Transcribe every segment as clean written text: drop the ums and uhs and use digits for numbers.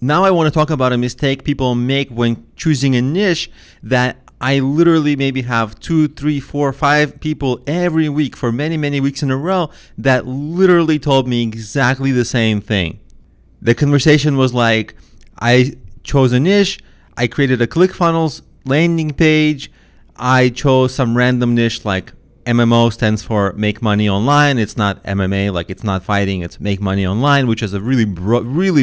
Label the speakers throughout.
Speaker 1: Now I want to talk about a mistake people make when choosing a niche that I literally maybe have 2, 3, 4, 5 people every week for many, many weeks in a row that literally told me exactly the same thing. The conversation was like, I chose a niche, I created a ClickFunnels landing page, I chose some random niche like MMO stands for make money online. It's not MMA, like it's not fighting, it's make money online, which is a really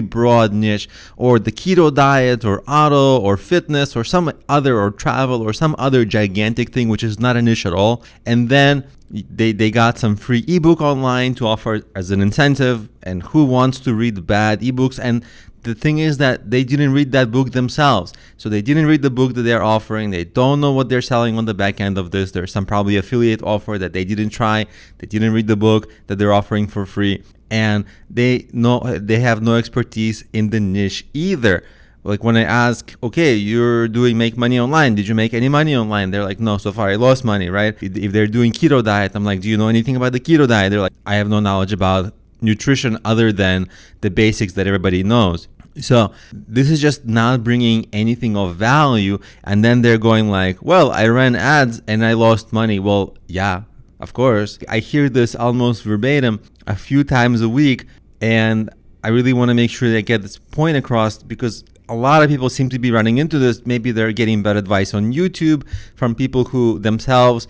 Speaker 1: broad niche, or the keto diet or auto or fitness or some other, or travel or some other gigantic thing, which is not a niche at all. And then they got some free ebook online to offer as an incentive. And who wants to read bad ebooks? And the thing is that they didn't read that book themselves. So they didn't read the book that they're offering. They don't know what they're selling on the back end of this. There's some probably affiliate offer that they didn't try. They didn't read the book that they're offering for free. And they have no expertise in the niche either. Like when I ask, okay, you're doing make money online. Did you make any money online? They're like, no, so far I lost money, right? If they're doing keto diet, I'm like, do you know anything about the keto diet? They're like, I have no knowledge about nutrition other than the basics that everybody knows. So this is just not bringing anything of value. And then they're going like, well, I ran ads and I lost money. Well, yeah, of course. I hear this almost verbatim a few times a week. And I really want to make sure that I get this point across, because a lot of people seem to be running into this. Maybe they're getting bad advice on YouTube from people who themselves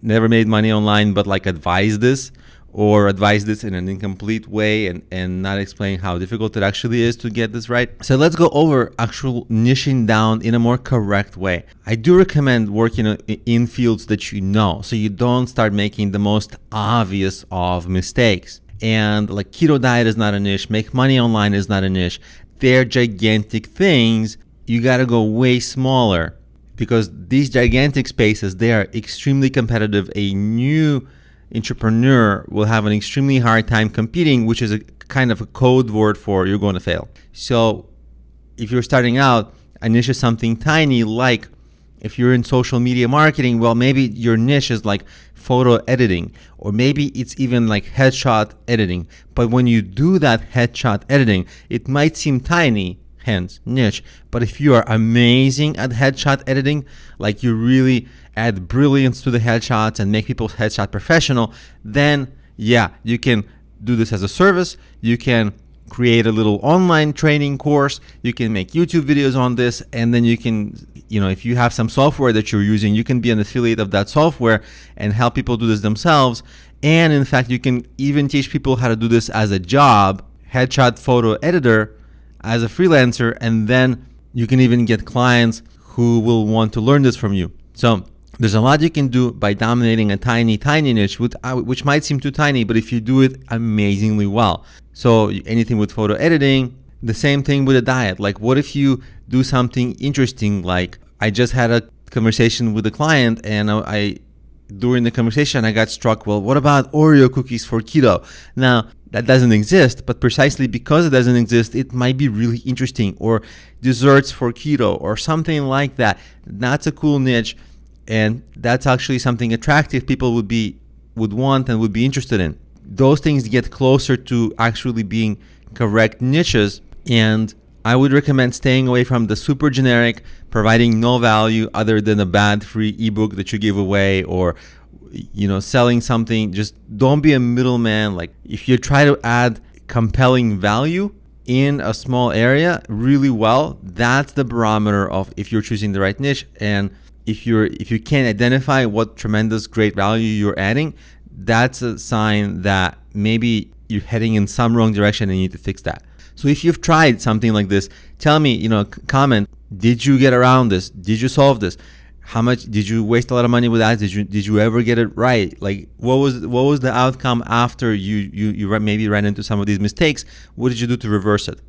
Speaker 1: never made money online, but like advise this, or advise this in an incomplete way and not explain how difficult it actually is to get this right. So let's go over actual niching down in a more correct way. I do recommend working in fields that you know, so you don't start making the most obvious of mistakes. And like keto diet is not a niche, make money online is not a niche. They're gigantic things. You got to go way smaller, because these gigantic spaces, they are extremely competitive. A new entrepreneur will have an extremely hard time competing, which is a kind of a code word for you're going to fail. So if you're starting out, a niche is something tiny. Like if you're in social media marketing, well, maybe your niche is like photo editing, or maybe it's even like headshot editing. But when you do that headshot editing, it might seem tiny, hence niche. But if you are amazing at headshot editing, like you really add brilliance to the headshots and make people's headshot professional, then yeah, you can do this as a service. You can create a little online training course. You can make YouTube videos on this, and then you can, if you have some software that you're using, you can be an affiliate of that software and help people do this themselves. And in fact, you can even teach people how to do this as a job, headshot photo editor, as a freelancer, and then you can even get clients who will want to learn this from you. So there's a lot you can do by dominating a tiny niche, which might seem too tiny, but if you do it amazingly well. So anything with photo editing, the same thing with a diet. Like what if you do something interesting? Like I just had a conversation with a client, and during the conversation, I got struck, well, what about Oreo cookies for keto? Now, that doesn't exist, but precisely because it doesn't exist, it might be really interesting. Or desserts for keto or something like that. That's a cool niche, and that's actually something attractive people would want and would be interested in. Those things get closer to actually being correct niches, and I would recommend staying away from the super generic, providing no value other than a bad free ebook that you give away, or selling something. Just don't be a middleman. Like if you try to add compelling value in a small area really well, that's the barometer of if you're choosing the right niche. And if you can't identify what tremendous great value you're adding, that's a sign that maybe you're heading in some wrong direction and you need to fix that. So if you've tried something like this, tell me, comment, did you get around this? Did you solve this? How much did you waste a lot of money with ads? Did you ever get it right? Like what was the outcome after you maybe ran into some of these mistakes? What did you do to reverse it?